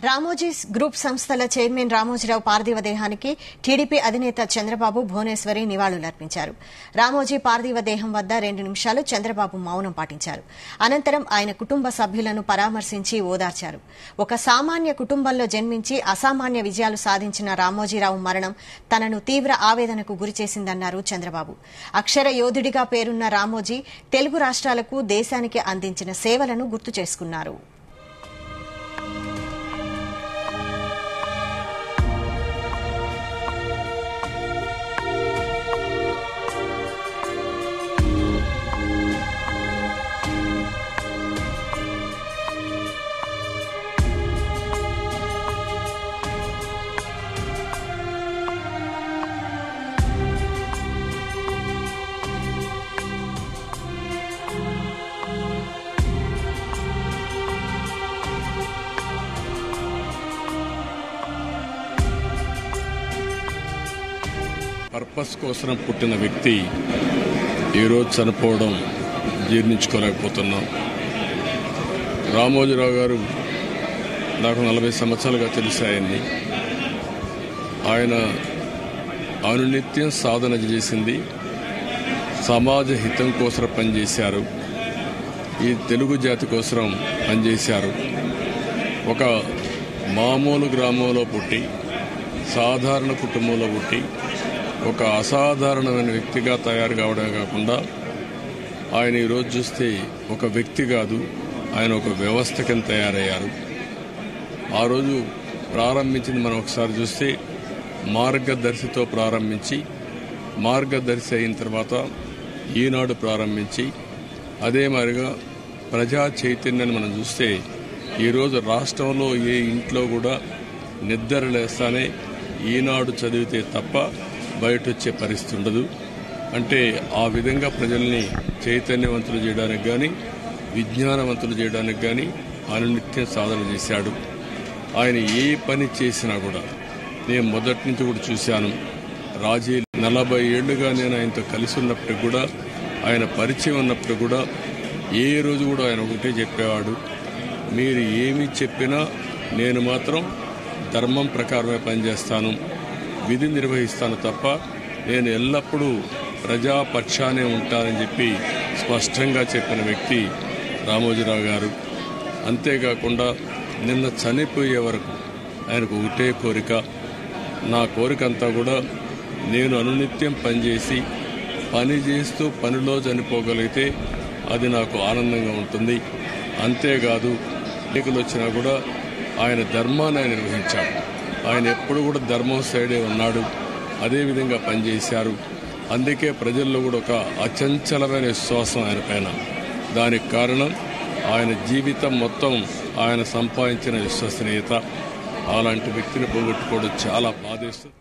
Ramoji group సంస్థల chairman Ramoji Rao పార్థివ దేహానికి టీడీపీ అధినేత చంద్రబాబు భువనేశ్వరి నివాళులర్పించారు. రామోజీ పార్థివ దేహం వద్ద 2 నిమిషాలు చంద్రబాబు మౌనం పాటించారు. అనంతరం ఆయన కుటుంబ సభ్యులను పరామర్శించి ఓదార్చారు. ఒక సామాన్య కుటుంబంలో జన్మించి అసామాన్య విజయాలు సాధించిన రామోజీరావు మరణం తనను తీవ్ర ఆవేదనకు గురిచేసిందన్నారు చంద్రబాబు. అక్షర యోధుడిగా పేరున్న రామోజీ తెలుగు రాష్ట్రాలకు దేశానికి అందించిన సేవలను గుర్తు చేసుకున్నారు. పర్పస్ కోసం పుట్టిన వ్యక్తి ఈరోజు చనిపోవడం జీర్ణించుకోలేకపోతున్నాం. రామోజీరావు గారు నాకు 40 సంవత్సరాలుగా తెలిసాయని ఆయన అనునిత్యం సాధన చేసింది సమాజ హితం కోసం పనిచేశారు. ఈ తెలుగు జాతి కోసం పనిచేశారు. ఒక మామూలు గ్రామంలో పుట్టి సాధారణ కుటుంబంలో పుట్టి ఒక అసాధారణమైన వ్యక్తిగా తయారు కావడమే కాకుండా ఆయన ఈరోజు చూస్తే ఒక వ్యక్తి కాదు, ఆయన ఒక వ్యవస్థ కింద తయారయ్యారు. ఆ రోజు ప్రారంభించింది మనం ఒకసారి చూస్తే మార్గదర్శితో ప్రారంభించి మార్గదర్శి అయిన తర్వాత ఈనాడు ప్రారంభించి అదే మాదిరిగా ప్రజా చైతన్యాన్ని మనం చూస్తే ఈరోజు రాష్ట్రంలో ఏ ఇంట్లో కూడా నిద్ర లేస్తానే ఈనాడు చదివితే తప్ప బయట వచ్చే పరిస్థితి ఉండదు. అంటే ఆ విధంగా ప్రజల్ని చైతన్యవంతులు చేయడానికి కానీ విజ్ఞానవంతులు చేయడానికి కానీ అనునిత్యం సాధన చేశాడు. ఆయన ఏ పని చేసినా కూడా నేను మొదటి నుంచి కూడా చూశాను. 40 ఏళ్లుగా నేను ఆయనతో కలిసి ఉన్నప్పటికి కూడా ఆయన పరిచయం ఉన్నప్పటికి కూడా ఏ రోజు కూడా ఆయన ఒకటే చెప్పేవాడు, మీరు ఏమి చెప్పినా నేను మాత్రం ధర్మం ప్రకారమే పనిచేస్తాను, విధి నిర్వహిస్తాను తప్ప నేను ఎల్లప్పుడూ ప్రజాపక్షానే ఉంటానని చెప్పి స్పష్టంగా చెప్పిన వ్యక్తి రామోజీరావు గారు. అంతేకాకుండా నిన్న చనిపోయే వరకు ఆయనకు ఒకటే కోరిక, నా కోరిక అంతా కూడా నేను అనునిత్యం పనిచేసి పని చేస్తూ పనిలో చనిపోగలిగితే అది నాకు ఆనందంగా ఉంటుంది. అంతేకాదు ఎన్నికలు వచ్చినా కూడా ఆయన ధర్మాన్ని ఆయన నిర్వహించాడు. ఆయన ఎప్పుడు కూడా ధర్మం సైడే ఉన్నాడు, అదేవిధంగా పనిచేశారు. అందుకే ప్రజల్లో కూడా ఒక అచంచలమైన విశ్వాసం ఆయన పైన. దానికి కారణం ఆయన జీవితం మొత్తం ఆయన సంపాదించిన విశ్వసనీయత. అలాంటి వ్యక్తిని పోగొట్టుకోవడం చాలా బాధేస్తుంది.